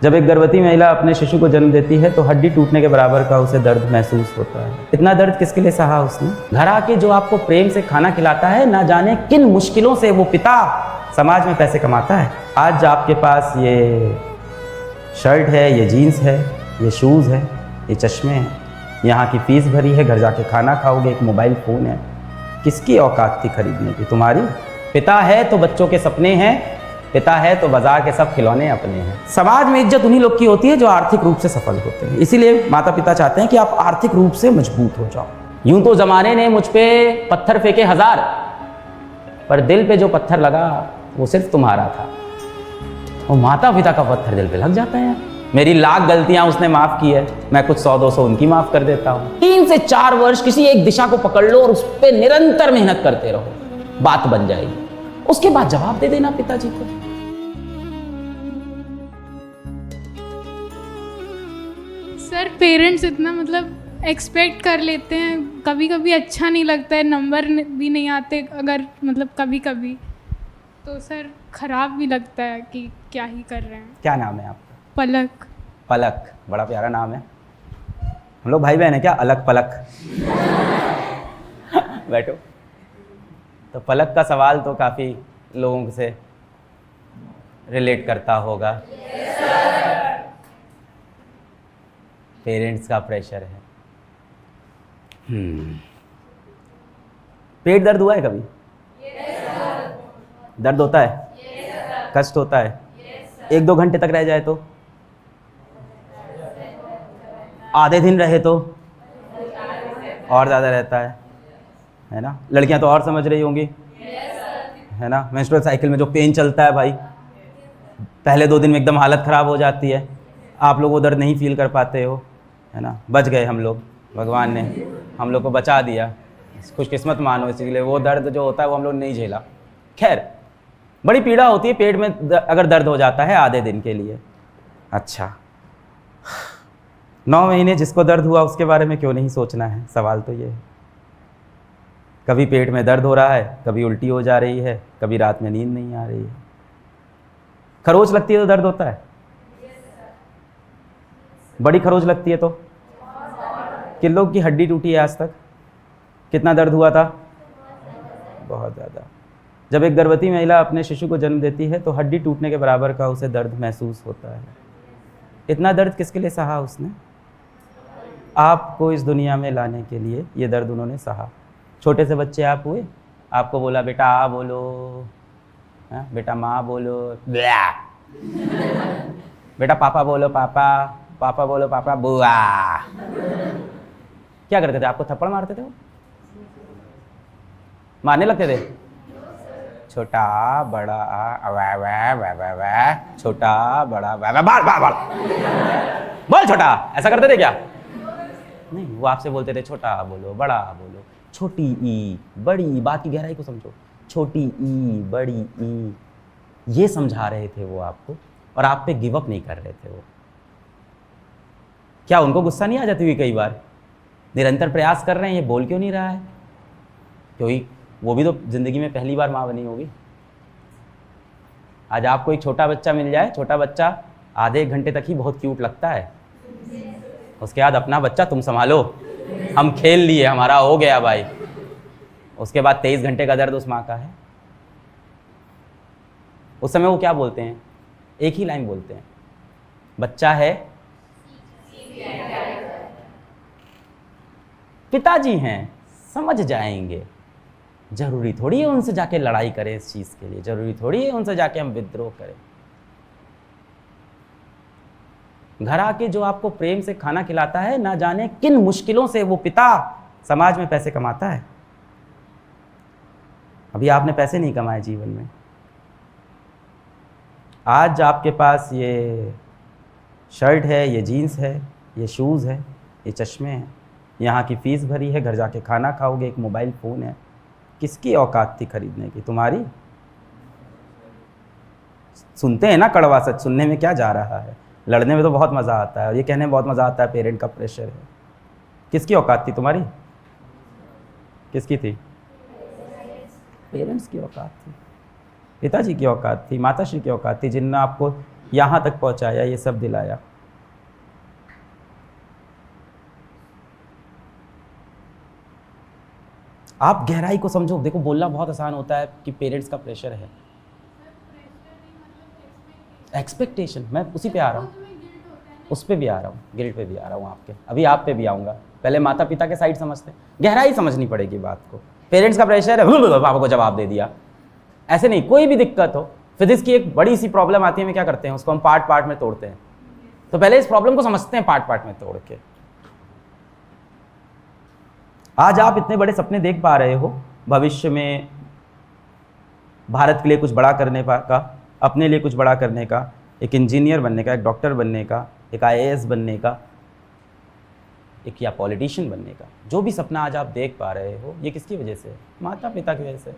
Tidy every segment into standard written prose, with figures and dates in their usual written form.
जब एक गर्भवती महिला अपने शिशु को जन्म देती है तो हड्डी टूटने के बराबर का उसे दर्द महसूस होता है। इतना दर्द किसके लिए सहा उसने? घर आके जो आपको प्रेम से खाना खिलाता है, ना जाने किन मुश्किलों से वो पिता समाज में पैसे कमाता है। आज आपके पास ये शर्ट है, ये जीन्स है, ये शूज़ है, ये चश्मे हैं, यहाँ की फीस भरी है, घर जाके खाना खाओगे, एक मोबाइल फ़ोन है, किसकी औकात थी खरीदने की? तुम्हारी। पिता है तो बच्चों के सपने हैं, पिता है तो बाजार के सब खिलौने अपने हैं। समाज में इज्जत उन्हीं लोग की होती है जो आर्थिक रूप से सफल होते हैं। इसीलिए माता पिता चाहते हैं कि आप आर्थिक रूप से मजबूत हो जाओ। यूं तो जमाने ने मुझ पे पत्थर फेंके 1000, पर दिल पे जो पत्थर लगा वो सिर्फ तुम्हारा था। वो माता पिता का पत्थर दिल पे लग जाता है यार। मेरी लाख गलतियां उसने माफ की है, मैं कुछ 100-200 उनकी माफ कर देता हूँ। 3 से 4 वर्ष किसी एक दिशा को पकड़ लो और उस पर निरंतर मेहनत करते रहो, बात बन जाएगी। उसके बाद जवाब दे देना पिताजी को। सर पेरेंट्स इतना मतलब एक्सपेक्ट कर लेते हैं, कभी कभी अच्छा नहीं लगता है, नंबर भी नहीं आते अगर मतलब कभी कभी, तो सर खराब भी लगता है कि क्या ही कर रहे हैं। क्या नाम है आपका? पलक। पलक, बड़ा प्यारा नाम है। हम लोग भाई बहन है क्या? अलग पलक। बैठो। तो पलक का सवाल तो काफ़ी लोगों से रिलेट करता होगा। पेरेंट्स का प्रेशर है। पेट दर्द हुआ है कभी? दर्द होता है? कष्ट होता है? 1-2 घंटे तक रह जाए तो? आधे दिन रहे तो? और ज़्यादा रहता है ना? लड़कियां तो और समझ रही होंगी, है ना? मेंस्ट्रुअल साइकिल में जो पेन चलता है भाई, पहले 2 दिन में एकदम हालत ख़राब हो जाती है। आप लोग वो दर्द नहीं फील कर पाते हो, है ना? बच गए हम लोग, भगवान ने हम लोग को बचा दिया, खुशकिस्मत मानो। इसीलिए वो दर्द जो होता है वो हम लोग नहीं झेला। खैर, बड़ी पीड़ा होती है पेट में अगर दर्द हो जाता है आधे दिन के लिए। अच्छा, 9 महीने जिसको दर्द हुआ उसके बारे में क्यों नहीं सोचना है? सवाल तो ये है। कभी पेट में दर्द हो रहा है, कभी उल्टी हो जा रही है, कभी रात में नींद नहीं आ रही है। खरोच लगती है तो दर्द होता है? बड़ी खरोच लगती है तो? किन लोग की हड्डी टूटी है आज तक? कितना दर्द हुआ था? बहुत ज़्यादा। जब एक गर्भवती महिला अपने शिशु को जन्म देती है तो हड्डी टूटने के बराबर का उसे दर्द महसूस होता है। इतना दर्द किसके लिए सहा उसने? आपको इस दुनिया में लाने के लिए ये दर्द उन्होंने सहा। छोटे से बच्चे आप हुए, आपको बोला बेटा आ बोलो, हाँ? बेटा माँ बोलो, बेटा पापा बोलो पापा, पापा बोलो पापा, बुआ। क्या करते थे? आपको थप्पड़ मारते थे? वो मारने लगते थे? छोटा बड़ा वै वै वै वै वै, छोटा बड़ा वै वै, बार बार बार बोल छोटा, ऐसा करते थे क्या? नहीं, वो आपसे बोलते थे छोटा बोलो, बड़ा बोलो, छोटी ई बड़ी, बात की गहराई को समझो। छोटी ई बड़ी ई, ये समझा रहे थे वो आपको, और आप पे गिव अप नहीं कर रहे थे वो। क्या उनको गुस्सा नहीं आ जाती हुई कई बार? निरंतर प्रयास कर रहे हैं, ये बोल क्यों नहीं रहा है? क्योंकि वो भी तो जिंदगी में पहली बार माँ बनी होगी। आज आपको एक छोटा बच्चा मिल जाए, छोटा बच्चा आधे 1 घंटे तक ही बहुत क्यूट लगता है, उसके बाद अपना बच्चा तुम संभालो, हम खेल लिए, हमारा हो गया भाई। उसके बाद 23 घंटे का दर्द उस माँ का है। उस समय वो क्या बोलते हैं? एक ही लाइन बोलते हैं, बच्चा है, पिताजी हैं, समझ जाएंगे। जरूरी थोड़ी है उनसे जाके लड़ाई करें इस चीज़ के लिए, जरूरी थोड़ी है उनसे जाके हम विद्रोह करें। घर आके जो आपको प्रेम से खाना खिलाता है, ना जाने किन मुश्किलों से वो पिता समाज में पैसे कमाता है। अभी आपने पैसे नहीं कमाए जीवन में, आज आपके पास ये शर्ट है, ये जीन्स है, ये शूज़ है, ये चश्मे हैं, यहाँ की फीस भरी है, घर जाके खाना खाओगे, एक मोबाइल फ़ोन है, किसकी औकात थी खरीदने की? तुम्हारी। सुनते हैं ना कड़वा सच, सुनने में क्या जा रहा है, लड़ने में तो बहुत मज़ा आता है, और ये कहने में बहुत मज़ा आता है पेरेंट का प्रेशर है। किसकी औकात थी तुम्हारी? किसकी थी? पेरेंट्स की औकात थी, पिताजी की औकात थी, माताश्री की औकात थी, जिनने आपको यहाँ तक पहुँचाया, ये सब दिलाया। आप गहराई को समझो। देखो बोलना बहुत आसान होता है कि पेरेंट्स का प्रेशर है, एक्सपेक्टेशन, मैं उसी पे आ रहा हूँ, उस पे भी आ रहा हूँ, गिल्ट पे भी आ रहा हूँ आपके, अभी आप पे भी आऊँगा। पहले माता पिता के साइड समझते हैं, गहराई समझनी पड़ेगी बात को। पेरेंट्स का प्रेशर है, पापा को जवाब दे दिया, ऐसे नहीं। कोई भी दिक्कत हो, फिजिक्स की एक बड़ी सी प्रॉब्लम आती है, में क्या करते हैं, उसको हम पार्ट पार्ट में तोड़ते हैं। तो पहले इस प्रॉब्लम को समझते हैं पार्ट पार्ट में तोड़ के। आज आप इतने बड़े सपने देख पा रहे हो, भविष्य में भारत के लिए कुछ बड़ा करने का, अपने लिए कुछ बड़ा करने का, एक इंजीनियर बनने का, एक डॉक्टर बनने का, एक IAS बनने का, एक या पॉलिटिशियन बनने का। जो भी सपना आज आप देख पा रहे हो, ये किसकी वजह से? माता पिता की वजह से।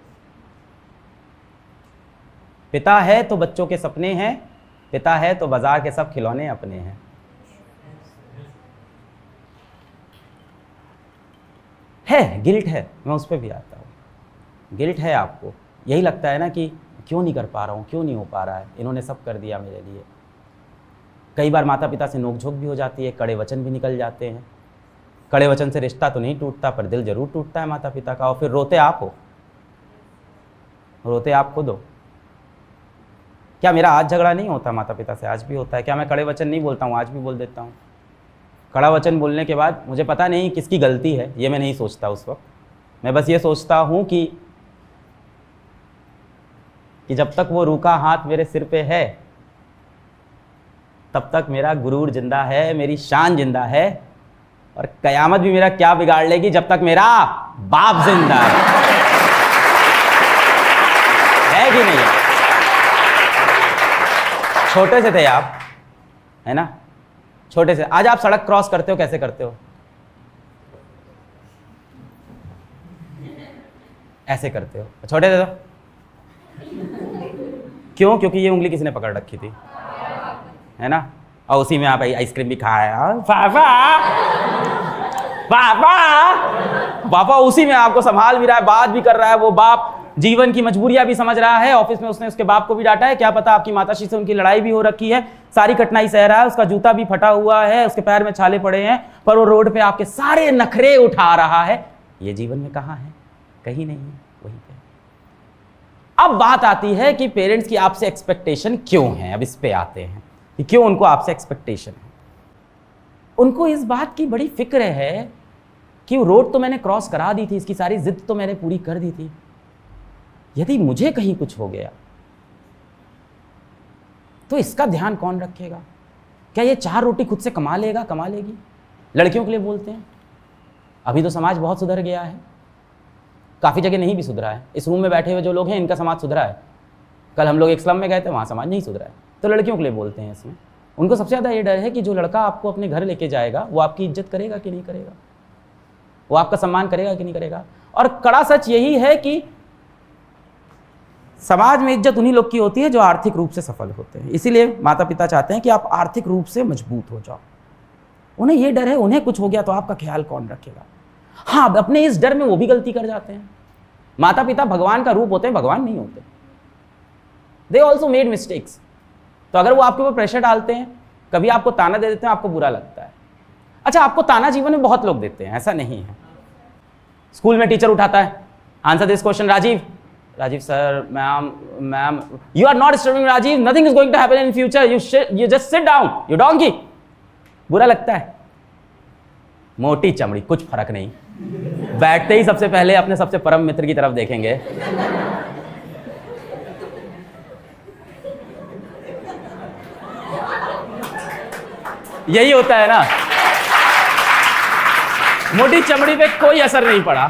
पिता है तो बच्चों के सपने हैं, पिता है तो बाजार के सब खिलौने अपने हैं। है गिल्ट है, मैं उस पर भी आता हूँ। गिल्ट है आपको, यही लगता है ना कि क्यों नहीं कर पा रहा हूँ, क्यों नहीं हो पा रहा है, इन्होंने सब कर दिया मेरे लिए। कई बार माता पिता से नोकझोंक भी हो जाती है, कड़े वचन भी निकल जाते हैं। कड़े वचन से रिश्ता तो नहीं टूटता, पर दिल जरूर टूटता है माता पिता का। और फिर रोते आप हो, रोते आप खुद हो। क्या मेरा आज झगड़ा नहीं होता माता पिता से? आज भी होता है। क्या मैं कड़े वचन नहीं बोलता हूँ? आज भी बोल देता हूँ। कड़ा वचन बोलने के बाद मुझे पता नहीं किसकी गलती है, ये मैं नहीं सोचता उस वक्त। मैं बस ये सोचता हूँ कि जब तक वो रूखा हाथ मेरे सिर पे है, तब तक मेरा गुरूर जिंदा है, मेरी शान जिंदा है, और कयामत भी मेरा क्या बिगाड़ लेगी जब तक मेरा बाप जिंदा है कि नहीं है? छोटे से थे आप, है ना? छोटे से। आज आप सड़क क्रॉस करते हो, कैसे करते हो? ऐसे करते हो। छोटे से तो क्यों? क्योंकि ये उंगली किसी ने पकड़ रखी थी, है ना? और उसी में आप आइसक्रीम भी खाया, पापा पापा पापा, उसी में आपको संभाल भी रहा है, बात भी कर रहा है। वो बाप जीवन की मजबूरियां भी समझ रहा है। ऑफिस में उसने उसके बाप को भी डांटा है, क्या पता आपकी माताश्री से उनकी लड़ाई भी हो रखी है, सारी कठिनाई सह रहा है, उसका जूता भी फटा हुआ है, उसके पैर में छाले पड़े हैं, पर वो रोड पे आपके सारे नखरे उठा रहा है। ये जीवन में कहाँ है? कहीं नहीं है, वहीं पे। अब बात आती है कि पेरेंट्स की आपसे एक्सपेक्टेशन क्यों है। अब इस पे आते हैं कि क्यों उनको आपसे एक्सपेक्टेशन है। उनको इस बात की बड़ी फिक्र है कि रोड तो मैंने क्रॉस करा दी थी, इसकी सारी जिद तो मैंने पूरी कर दी थी, यदि मुझे कहीं कुछ हो गया तो इसका ध्यान कौन रखेगा? क्या ये 4 रोटी खुद से कमा लेगा, कमा लेगी? लड़कियों के लिए बोलते हैं। अभी तो समाज बहुत सुधर गया है, काफ़ी जगह नहीं भी सुधरा है। इस रूम में बैठे हुए जो लोग हैं, इनका समाज सुधरा है। कल हम लोग एक स्लम में गए थे, वहाँ समाज नहीं सुधरा है। तो लड़कियों के लिए बोलते हैं इसमें। उनको सबसे ज़्यादा ये डर है कि जो लड़का आपको अपने घर लेके जाएगा, वो आपकी इज्जत करेगा कि नहीं करेगा, वो आपका सम्मान करेगा कि नहीं करेगा। और कड़ा सच यही है कि समाज में इज्जत उन्हीं लोग की होती है जो आर्थिक रूप से सफल होते हैं। इसीलिए माता पिता चाहते हैं कि आप आर्थिक रूप से मजबूत हो जाओ। उन्हें ये डर है, उन्हें कुछ हो गया तो आपका ख्याल कौन रखेगा। हाँ, अपने इस डर में वो भी गलती कर जाते हैं। माता पिता भगवान का रूप होते हैं, भगवान नहीं होते। They also made mistakes. तो अगर वो आपके ऊपर प्रेशर डालते हैं, कभी आपको ताना दे देते हैं, आपको बुरा लगता है। अच्छा, आपको ताना जीवन में बहुत लोग देते हैं, ऐसा नहीं है। स्कूल में टीचर उठाता है, answer this question Rajeev. Rajeev sir, ma'am, you are not disturbing Rajeev, nothing is going to happen in future, you just sit down, you donkey. बुरा लगता है। मोटी चमड़ी, कुछ फर्क नहीं। बैठते ही सबसे पहले अपने सबसे परम मित्र की तरफ देखेंगे। यही होता है ना। मोटी चमड़ी पे कोई असर नहीं पड़ा।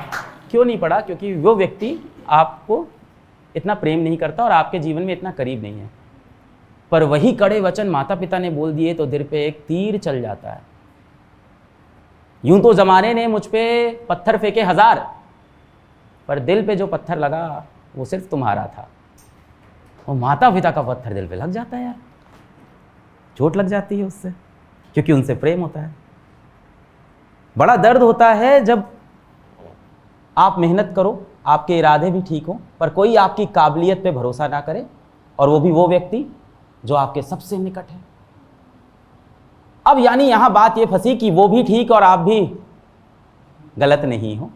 क्यों नहीं पड़ा? क्योंकि वो व्यक्ति आपको इतना प्रेम नहीं करता और आपके जीवन में इतना करीब नहीं है। पर वही कड़े वचन माता पिता ने बोल दिए तो दिल पे एक तीर चल जाता है। यूं तो जमाने ने मुझ पे पत्थर फेंके 1000, पर दिल पे जो पत्थर लगा वो सिर्फ तुम्हारा था। और माता पिता का पत्थर दिल पे लग जाता है यार, चोट लग जाती है उससे, क्योंकि उनसे प्रेम होता है। बड़ा दर्द होता है जब आप मेहनत करो, आपके इरादे भी ठीक हो, पर कोई आपकी काबिलियत पे भरोसा ना करे, और वो भी वो व्यक्ति जो आपके सबसे निकट है। अब यानी यहां बात ये फंसी कि वो भी ठीक और आप भी गलत नहीं हो,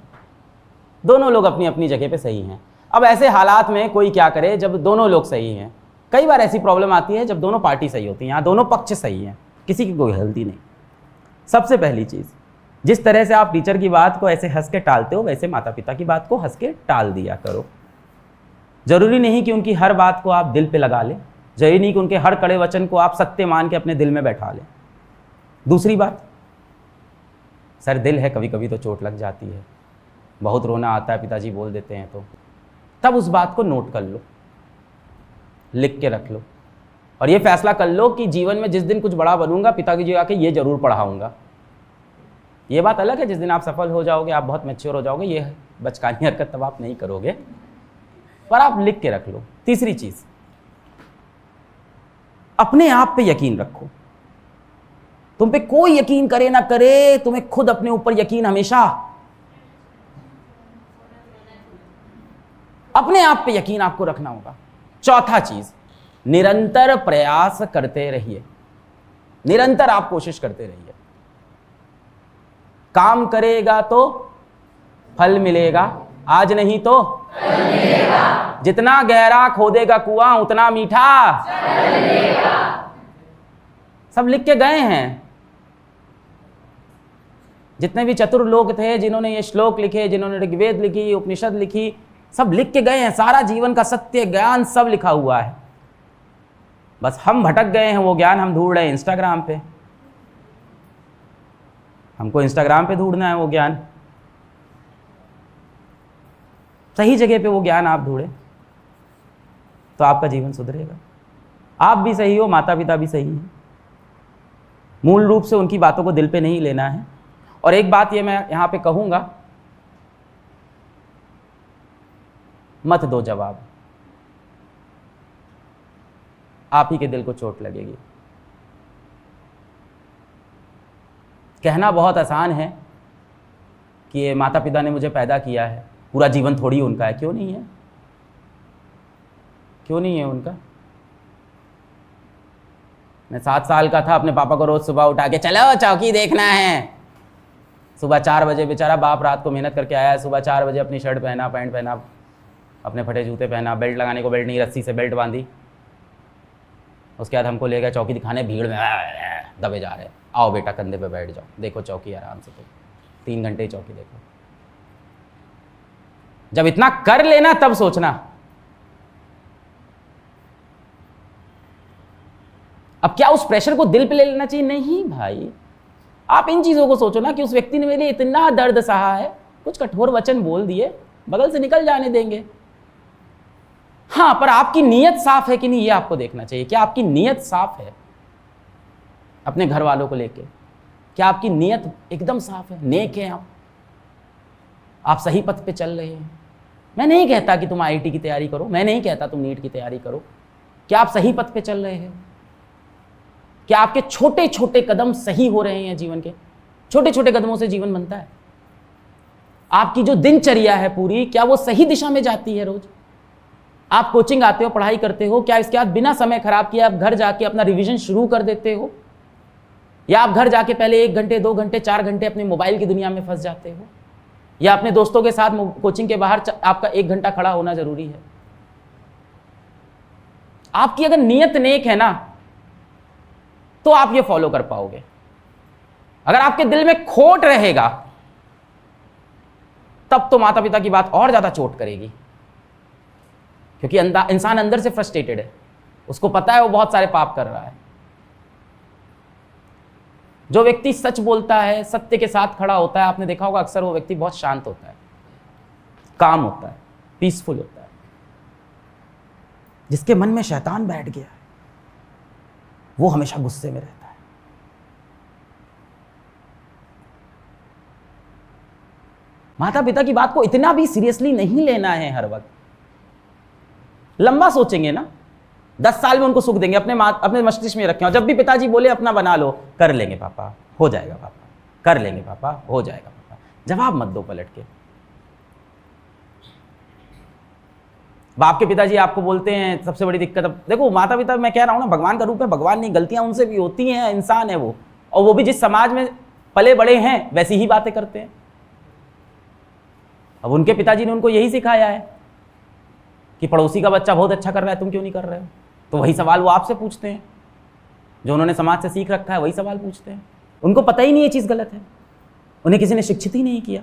दोनों लोग अपनी अपनी जगह पे सही हैं। अब ऐसे हालात में कोई क्या करे जब दोनों लोग सही हैं? कई बार ऐसी प्रॉब्लम आती है जब दोनों पार्टी सही होती हैं, यहाँ दोनों पक्ष सही हैं, किसी की कोई गलती नहीं। सबसे पहली चीज़, जिस तरह से आप टीचर की बात को ऐसे हंस के टालते हो, वैसे माता पिता की बात को हंस के टाल दिया करो। जरूरी नहीं कि उनकी हर बात को आप दिल पे लगा लें, जरूरी नहीं कि उनके हर कड़े वचन को आप सत्य मान के अपने दिल में बैठा लें। दूसरी बात, सर दिल है, कभी कभी तो चोट लग जाती है, बहुत रोना आता है, पिताजी बोल देते हैं, तो तब उस बात को नोट कर लो, लिख के रख लो और ये फैसला कर लो कि जीवन में जिस दिन कुछ बड़ा बनूंगा, पिताजी जी आके ये जरूर पढ़ाऊंगा। ये बात अलग है, जिस दिन आप सफल हो जाओगे, आप बहुत मैच्योर हो जाओगे, ये बचकानी हरकत तब आप नहीं करोगे, पर आप लिख के रख लो। तीसरी चीज, अपने आप पे यकीन रखो। तुम पे कोई यकीन करे ना करे, तुम्हें खुद अपने ऊपर यकीन हमेशा, अपने आप पे यकीन आपको रखना होगा। चौथा चीज, निरंतर प्रयास करते रहिए, निरंतर आप कोशिश करते रहिए। काम करेगा तो फल मिलेगा, आज नहीं तो फल मिलेगा। जितना गहरा खोदेगा कुआं उतना मीठा मिलेगा। सब लिख के गए हैं, जितने भी चतुर लोग थे जिन्होंने ये श्लोक लिखे, जिन्होंने ऋग्वेद लिखी, उपनिषद लिखी, सब लिख के गए हैं। सारा जीवन का सत्य ज्ञान सब लिखा हुआ है। बस हम भटक गए हैं, वो ज्ञान हम ढूंढ रहे हैं इंस्टाग्राम पे। हमको इंस्टाग्राम पे ढूंढना है वो ज्ञान, सही जगह पे वो ज्ञान आप ढूंढे तो आपका जीवन सुधरेगा। आप भी सही हो, माता पिता भी सही हैं। मूल रूप से उनकी बातों को दिल पे नहीं लेना है। और एक बात ये मैं यहाँ पे कहूँगा, मत दो जवाब, आप ही के दिल को चोट लगेगी। कहना बहुत आसान है कि ये माता पिता ने मुझे पैदा किया है, पूरा जीवन थोड़ी उनका है। क्यों नहीं है? क्यों नहीं है उनका? मैं 7 साल का था, अपने पापा को रोज सुबह उठा के चलो चौकी देखना है। सुबह 4 बजे बेचारा बाप रात को मेहनत करके आया, सुबह 4 बजे अपनी शर्ट पहना, पैंट पहना, अपने फटे जूते पहना, बेल्ट लगाने को बेल्ट नहीं, रस्सी से बेल्ट बांधी। उसके बाद हमको ले गया चौकी दिखाने, भीड़ में दबे जा रहे, आओ बेटा कंधे पे बैठ जाओ, देखो चौकी आराम से, तो 3 घंटे चौकी देखो। जब इतना कर लेना तब सोचना। अब क्या उस प्रेशर को दिल पे ले लेना चाहिए? नहीं भाई, आप इन चीजों को सोचो ना कि उस व्यक्ति ने मेरे लिए इतना दर्द सहा है, कुछ कठोर वचन बोल दिए, बगल से निकल जाने देंगे। हाँ, पर आपकी नीयत साफ है कि नहीं, ये आपको देखना चाहिए। क्या आपकी नीयत साफ है अपने घर वालों को लेके? क्या आपकी नीयत एकदम साफ है, नेक है? आप सही पथ पे चल रहे हैं? मैं नहीं कहता कि तुम आईआईटी की तैयारी करो, मैं नहीं कहता तुम नीट की तैयारी करो। क्या आप सही पथ पे चल रहे हैं? क्या आपके छोटे छोटे कदम सही हो रहे हैं? जीवन के छोटे छोटे कदमों से जीवन बनता है। आपकी जो दिनचर्या है पूरी, क्या वो सही दिशा में जाती है? रोज आप कोचिंग आते हो, पढ़ाई करते हो, क्या इसके बाद बिना समय खराब किए आप घर जाके अपना रिवीजन शुरू कर देते हो? या आप घर जाके पहले 1 घंटे 2 घंटे 4 घंटे अपने मोबाइल की दुनिया में फंस जाते हो? या अपने दोस्तों के साथ कोचिंग के बाहर आपका 1 घंटा खड़ा होना जरूरी है? आपकी अगर नीयत नेक है ना, तो आप ये फॉलो कर पाओगे। अगर आपके दिल में खोट रहेगा, तब तो माता पिता की बात और ज्यादा चोट करेगी, क्योंकि इंसान अंदर से फ्रस्ट्रेटेड है, उसको पता है वो बहुत सारे पाप कर रहा है। जो व्यक्ति सच बोलता है, सत्य के साथ खड़ा होता है, आपने देखा होगा अक्सर वो व्यक्ति बहुत शांत होता है, काम होता है, पीसफुल होता है। जिसके मन में शैतान बैठ गया है, वो हमेशा गुस्से में रहता है। माता पिता की बात को इतना भी सीरियसली नहीं लेना है हर वक्त। लंबा सोचेंगे ना, 10 साल में उनको सुख देंगे, अपने मस्तिष्क में रखें। और जब भी पिताजी बोले अपना बना लो, कर लेंगे पापा, हो जाएगा पापा, कर लेंगे पापा, हो जाएगा पापा, जवाब मत दो पलट के। बाप के पिताजी आपको बोलते हैं सबसे बड़ी दिक्कत, अब देखो माता पिता मैं कह रहा हूँ ना भगवान का रूप है, भगवान नहीं, गलतियां उनसे भी होती हैं, इंसान है वो, और वो भी जिस समाज में पले बड़े हैं वैसी ही बातें करते हैं। अब उनके पिताजी ने उनको यही सिखाया है कि पड़ोसी का बच्चा बहुत अच्छा कर रहा है, तुम क्यों नहीं कर रहे हो, तो वही सवाल वो आपसे पूछते हैं, जो उन्होंने समाज से सीख रखा है वही सवाल पूछते हैं। उनको पता ही नहीं ये चीज़ गलत है, उन्हें किसी ने शिक्षित ही नहीं किया।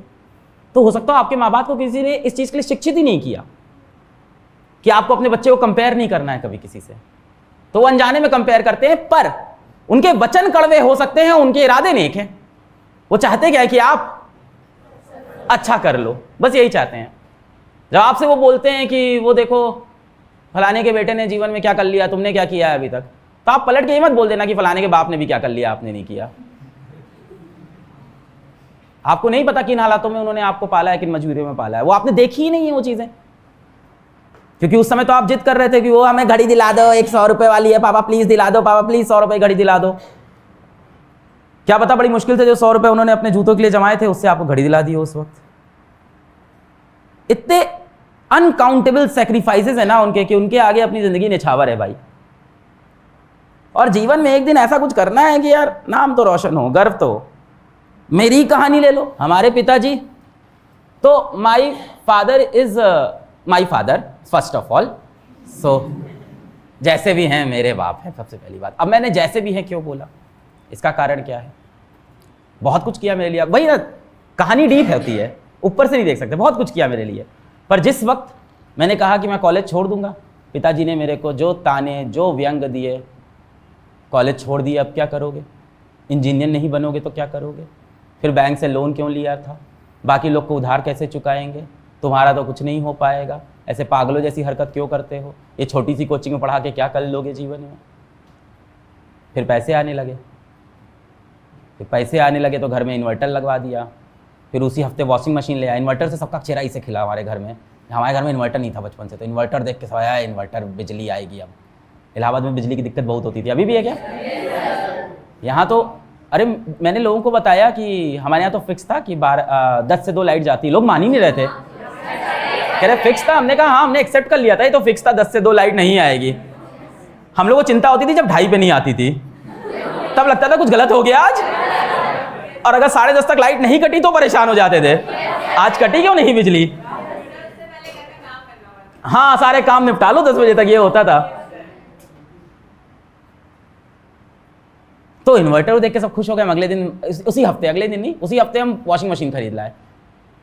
तो हो सकता है आपके माँ बाप को किसी ने इस चीज़ के लिए शिक्षित ही नहीं किया कि आपको अपने बच्चे को कंपेयर नहीं करना है कभी किसी से, तो वो अनजाने में कंपेयर करते हैं। पर उनके वचन कड़वे हो सकते हैं, उनके इरादे नेक हैं, वो चाहते क्या है कि आप अच्छा कर लो, बस यही चाहते हैं। जब आपसे वो बोलते हैं कि वो देखो फलाने के बेटे ने जीवन में क्या कर लिया, तुमने क्या किया है अभी तक, तो आप पलट के ये मत बोल देना कि फलाने के बाप ने भी क्या कर लिया, आपने नहीं किया। आपको नहीं पता किन हालातों में उन्होंने आपको पाला है, किन मजबूरियों में पाला है, वो आपने देखी ही नहीं है वो चीजें, क्योंकि उस समय तो आप जिद कर रहे थे कि वो हमें घड़ी दिला दो, 100 रुपए वाली है, पापा प्लीज दिला दो, पापा प्लीज 100 रुपए घड़ी दिला दो। क्या पता बड़ी मुश्किल से जो 100 रुपए उन्होंने अपने जूतों के लिए जमाए थे उससे आपको घड़ी दिला दी हो उस वक्त। इतने अनकाउंटेबल सेक्रीफाइसेस है ना उनके कि उनके आगे अपनी जिंदगी निछावर है भाई। और जीवन में एक दिन ऐसा कुछ करना है कि यार नाम तो रोशन हो, गर्व तो हो। मेरी कहानी ले लो, हमारे पिताजी तो my father is my father first of all, so जैसे भी हैं मेरे बाप हैं, सबसे पहली बात। अब मैंने जैसे भी हैं क्यों बोला, इसका कारण क्या है, बहुत कुछ किया मेरे लिए। वही ना, कहानी डीप होती है, ऊपर से नहीं देख सकते, बहुत कुछ किया मेरे लिए। पर जिस वक्त मैंने कहा कि मैं कॉलेज छोड़ दूंगा, पिताजी ने मेरे को जो ताने जो व्यंग दिए, कॉलेज छोड़ दिए अब क्या करोगे, इंजीनियर नहीं बनोगे तो क्या करोगे, फिर बैंक से लोन क्यों लिया था, बाकी लोग को उधार कैसे चुकाएंगे, तुम्हारा तो कुछ नहीं हो पाएगा, ऐसे पागलों जैसी हरकत क्यों करते हो, ये छोटी सी कोचिंग में पढ़ा के क्या कर लोगे जीवन में। फिर पैसे आने लगे, तो घर में इन्वर्टर लगवा दिया, फिर उसी हफ्ते वॉशिंग मशीन ले आया। इन्वर्टर से सबका चेहरा ही से खिला हमारे घर में इन्वर्टर नहीं था बचपन से, तो इन्वर्टर देख के सब आया इन्वर्टर, बिजली आएगी। अब इलाहाबाद में बिजली की दिक्कत बहुत होती थी, अभी भी है क्या यहाँ तो? अरे मैंने लोगों को बताया कि हमारे यहाँ तो फिक्स था कि 10 से 2 लाइट जाती, लोग मान ही नहीं रहे थे, कह रहे फिक्स था। हमने कहा हाँ, हमने एक्सेप्ट कर लिया था, ये तो फिक्स था, 10 से 2 लाइट नहीं आएगी। हम लोगों को चिंता होती थी जब 2:30 पे नहीं आती थी, तब लगता था कुछ गलत हो गया आज, और अगर 10:30 तक लाइट नहीं कटी तो परेशान हो जाते थे, आज कटी क्यों नहीं बिजली। हाँ, सारे काम निपटा लो 10 बजे तक, ये होता था। तो इन्वर्टर देख के सब खुश हो गए। हम अगले दिन, उसी हफ्ते हम वॉशिंग मशीन खरीद लाए।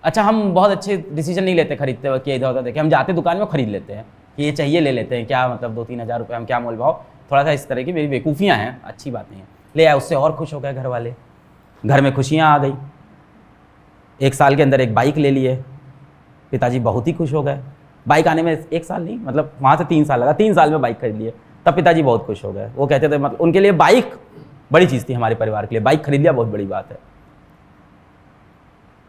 अच्छा, हम बहुत अच्छे डिसीजन नहीं लेते खरीदते वक्त, इधर उधर देखे, हम जाते दुकान में खरीद लेते हैं कि ये चाहिए ले लेते हैं, क्या मतलब 2-3 हज़ार रुपये हम क्या मोल भाव, थोड़ा सा इस तरह की मेरी बेवकूफ़ियाँ हैं, अच्छी बात नहीं है। ले आए, उससे और खुश हो गए घर वाले, घर में खुशियाँ आ गई। 1 साल के अंदर एक बाइक ले लिए, पिताजी बहुत ही खुश हो गए। बाइक आने में 1 साल नहीं, मतलब वहाँ से 3 साल लगा, 3 साल में बाइक खरीद लिए, तब पिताजी बहुत खुश हो गए। वो कहते थे मतलब उनके लिए बाइक बड़ी चीज़ थी, हमारे परिवार के लिए बाइक खरीद लिया बहुत बड़ी बात है।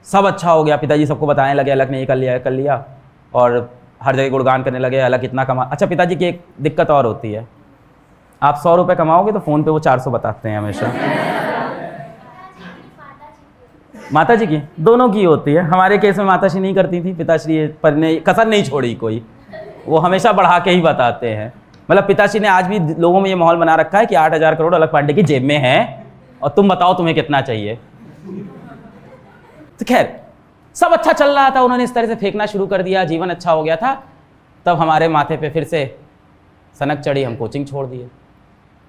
सब अच्छा हो गया, पिताजी सबको बताने लगे अलग ने ये कर लिया, और हर जगह गुणगान करने लगे, अलग कितना कमा। अच्छा, पिताजी की एक दिक्कत और होती है, आप 100 रुपये कमाओगे तो फ़ोन पे वो 400 बताते हैं हमेशा। माताजी की, दोनों की होती है। हमारे केस में माताश्री नहीं करती थी, पिताश्री पर ने कसर नहीं छोड़ी कोई, वो हमेशा बढ़ा के ही बताते हैं। मतलब पिताश्री ने आज भी लोगों में ये माहौल बना रखा है कि 8,000 करोड़ अलग पांडे की जेब में है, और तुम बताओ तुम्हें कितना चाहिए। तो खैर सब अच्छा चल रहा था, उन्होंने इस तरह से फेंकना शुरू कर दिया, जीवन अच्छा हो गया था। तब हमारे माथे पे फिर से सनक चढ़ी, हम कोचिंग छोड़ दिए।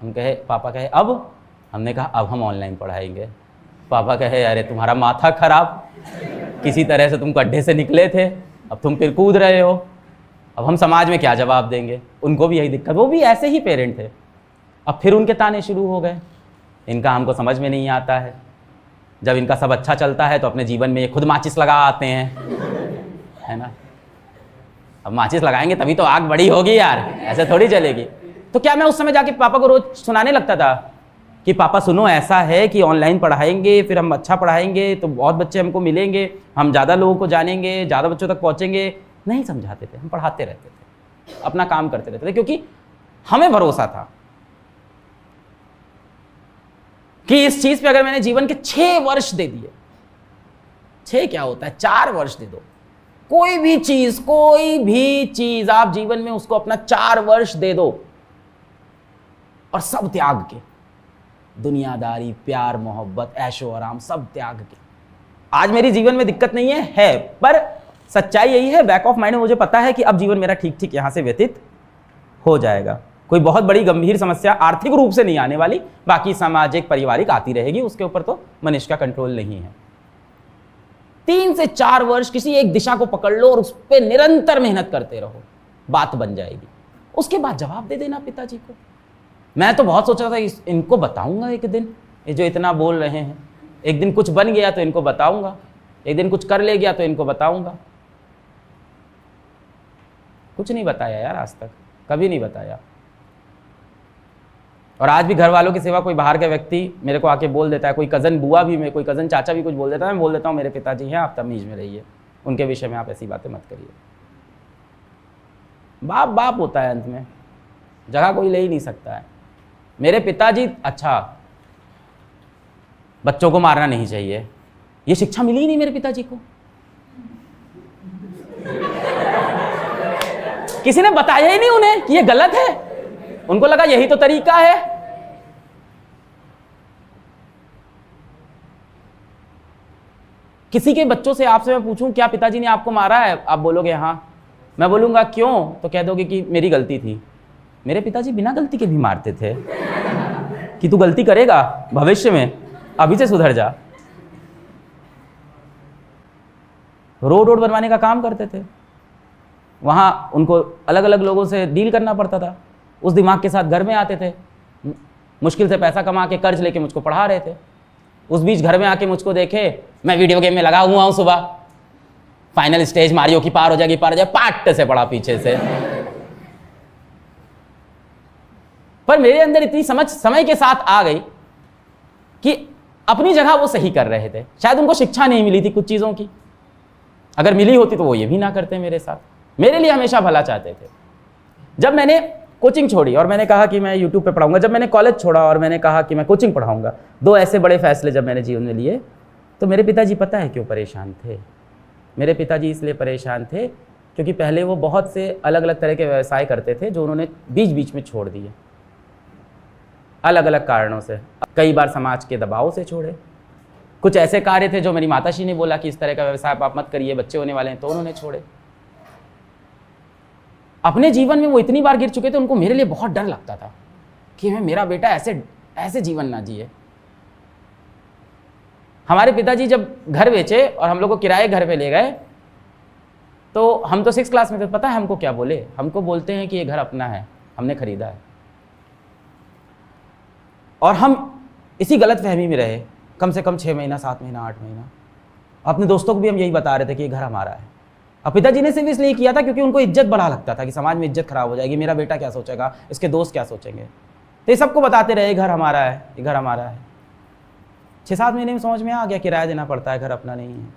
हम कहे, पापा कहे अब, हमने कहा अब हम ऑनलाइन पढ़ाएंगे। पापा कहे अरे तुम्हारा माथा खराब, किसी तरह से तुम गड्ढे से निकले थे, अब तुम फिर कूद रहे हो, अब हम समाज में क्या जवाब देंगे। उनको भी यही दिक्कत, वो भी ऐसे ही पेरेंट थे। अब फिर उनके ताने शुरू हो गए, इनका हमको समझ में नहीं आता है, जब इनका सब अच्छा चलता है तो अपने जीवन में ये खुद माचिस लगा आते हैं, है ना। अब माचिस लगाएंगे तभी तो आग बड़ी होगी यार, ऐसे थोड़ी चलेगी। तो क्या मैं उस समय जाके पापा को रोज सुनाने लगता था कि पापा सुनो ऐसा है कि ऑनलाइन पढ़ाएंगे, फिर हम अच्छा पढ़ाएंगे तो बहुत बच्चे हमको मिलेंगे, हम ज़्यादा लोगों को जानेंगे, ज़्यादा बच्चों तक पहुँचेंगे। नहीं समझाते थे, हम पढ़ाते रहते थे, अपना काम करते रहते थे, क्योंकि हमें भरोसा था कि इस चीज़ पे अगर मैंने जीवन के 6 वर्ष दे दिए, 6 क्या होता है 4 वर्ष दे दो, कोई भी चीज आप जीवन में उसको अपना 4 वर्ष दे दो, और सब त्याग के, दुनियादारी, प्यार मोहब्बत, ऐशो आराम, सब त्याग के। आज मेरी जीवन में दिक्कत नहीं है, पर सच्चाई यही है, बैक ऑफ माइंड में मुझे पता है कि अब जीवन मेरा ठीक ठीक यहां से व्यतीत हो जाएगा। कोई बहुत बड़ी गंभीर समस्या आर्थिक रूप से नहीं आने वाली, बाकी सामाजिक पारिवारिक आती रहेगी, उसके ऊपर तो मनुष्य का कंट्रोल नहीं है। 3 से 4 वर्ष किसी एक दिशा को पकड़ लो और उस पर निरंतर मेहनत करते रहो, बात बन जाएगी। उसके बाद जवाब दे देना पिताजी को। मैं तो बहुत सोच रहा था इनको बताऊंगा एक दिन, ये जो इतना बोल रहे हैं, एक दिन कुछ बन गया तो इनको बताऊंगा, एक दिन कुछ कर ले गया तो इनको बताऊंगा। कुछ नहीं बताया यार, आज तक कभी नहीं बताया। और आज भी घर वालों की सेवा कोई बाहर का व्यक्ति मेरे को आके बोल देता है, कोई कज़न बुआ भी, मैं कोई कज़न चाचा भी कुछ बोल देता है, मैं बोल देता हूँ मेरे पिताजी हैं, आप तमीज़ में रहिए, उनके विषय में आप ऐसी बातें मत करिए। बाप बाप होता है, अंत में जगह कोई ले ही नहीं सकता है। मेरे पिताजी, अच्छा बच्चों को मारना नहीं चाहिए, ये शिक्षा मिली ही नहीं मेरे पिताजी को, किसी ने बताया ही नहीं उन्हें कि ये गलत है, उनको लगा यही तो तरीका है। किसी के बच्चों से आपसे मैं पूछूं क्या पिताजी ने आपको मारा है, आप बोलोगे हाँ, मैं बोलूंगा क्यों, तो कह दोगे कि मेरी गलती थी। मेरे पिताजी बिना गलती के भी मारते थे कि तू गलती करेगा भविष्य में, अभी से सुधर जा। रोड बनवाने का काम करते थे, वहां उनको अलग अलग लोगों से डील करना पड़ता था, उस दिमाग के साथ घर में आते थे, मुश्किल से पैसा कमा के कर्ज लेके मुझको पढ़ा रहे थे। उस बीच घर में आके मुझको देखे मैं वीडियो गेम में लगा हुआ हूं, सुबह फाइनल स्टेज मारियो की पार हो जाएगी, पाट से पड़ा पीछे से। पर मेरे अंदर इतनी समझ समय के साथ आ गई कि अपनी जगह वो सही कर रहे थे। शायद उनको शिक्षा नहीं मिली थी कुछ चीज़ों की, अगर मिली होती तो वो ये भी ना करते मेरे साथ, मेरे लिए हमेशा भला चाहते थे। जब मैंने कोचिंग छोड़ी और मैंने कहा कि मैं यूट्यूब पे पढ़ाऊंगा, जब मैंने कॉलेज छोड़ा और मैंने कहा कि मैं कोचिंग पढ़ाऊंगा, 2 ऐसे बड़े फैसले जब मैंने जीवन में लिए, तो मेरे पिताजी पता है क्यों परेशान थे। मेरे पिताजी इसलिए परेशान थे क्योंकि पहले वो बहुत से अलग अलग तरह के व्यवसाय करते थे जो उन्होंने बीच बीच में छोड़ दिए, अलग अलग कारणों से। कई बार समाज के दबाव से छोड़े, कुछ ऐसे कार्य थे जो मेरी माताश्री ने बोला कि इस तरह का व्यवसाय आप मत करिए, बच्चे होने वाले हैं, तो उन्होंने छोड़े। अपने जीवन में वो इतनी बार गिर चुके थे, उनको मेरे लिए बहुत डर लगता था कि मेरा बेटा ऐसे जीवन ना जिए। हमारे पिताजी जब घर बेचे और हम लोग को किराए घर पे ले गए, तो हम तो 6th क्लास में थे, पता है हमको क्या बोले? हमको बोलते हैं कि ये घर अपना है, हमने खरीदा है। और हम इसी गलत फहमी में रहे कम से कम 6 महीना, 7 महीना, 8 महीना। अपने दोस्तों को भी हम यही बता रहे थे कि ये घर हमारा है। अब पिताजी ने सिर्फ इसलिए किया था क्योंकि उनको इज्जत बड़ा लगता था कि समाज में इज्जत खराब हो जाएगी, मेरा बेटा क्या सोचेगा, इसके दोस्त क्या सोचेंगे, तो ये सबको बताते रहे घर हमारा है, ये घर हमारा है। 6-7 महीने में समझ में आ गया किराया देना पड़ता है, घर अपना नहीं है।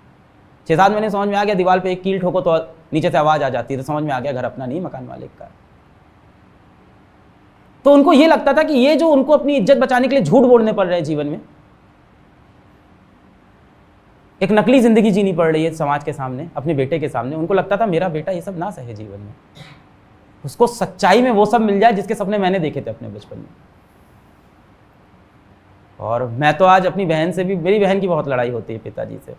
6-7 महीने समझ में आ गया दीवार पे एक कील ठोको तो नीचे से आवाज़ आ जाती है, तो समझ में आ गया घर अपना नहीं, मकान मालिक का। तो उनको ये लगता था कि ये जो उनको अपनी इज्जत बचाने के लिए झूठ बोलने पड़ रहे हैं जीवन में, एक नकली जिंदगी जीनी पड़ रही है समाज के सामने, अपने बेटे के सामने, उनको लगता था मेरा बेटा ये सब ना सहे जीवन में, उसको सच्चाई में वो सब मिल जाए जिसके सपने मैंने देखे थे अपने बचपन में। और मैं तो आज अपनी बहन से भी, मेरी बहन की बहुत लड़ाई होती है पिताजी से,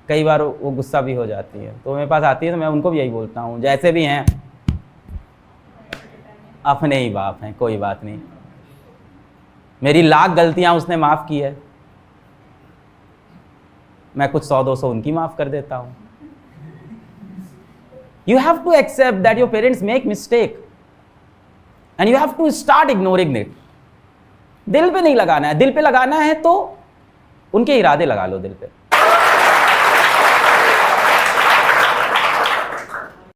कई बार वो गुस्सा भी हो जाती है, तो मेरे पास आती है तो मैं उनको भी यही बोलता हूँ, जैसे भी हैं अपने ही बाप हैं, कोई बात नहीं, मेरी लाख गलतियां उसने माफ़ की है, मैं कुछ 100-200 उनकी माफ़ कर देता हूँ। You have to accept that your parents make mistake and you have to start ignoring it. दिल पे नहीं लगाना है, दिल पे लगाना है तो उनके इरादे लगा लो दिल पे।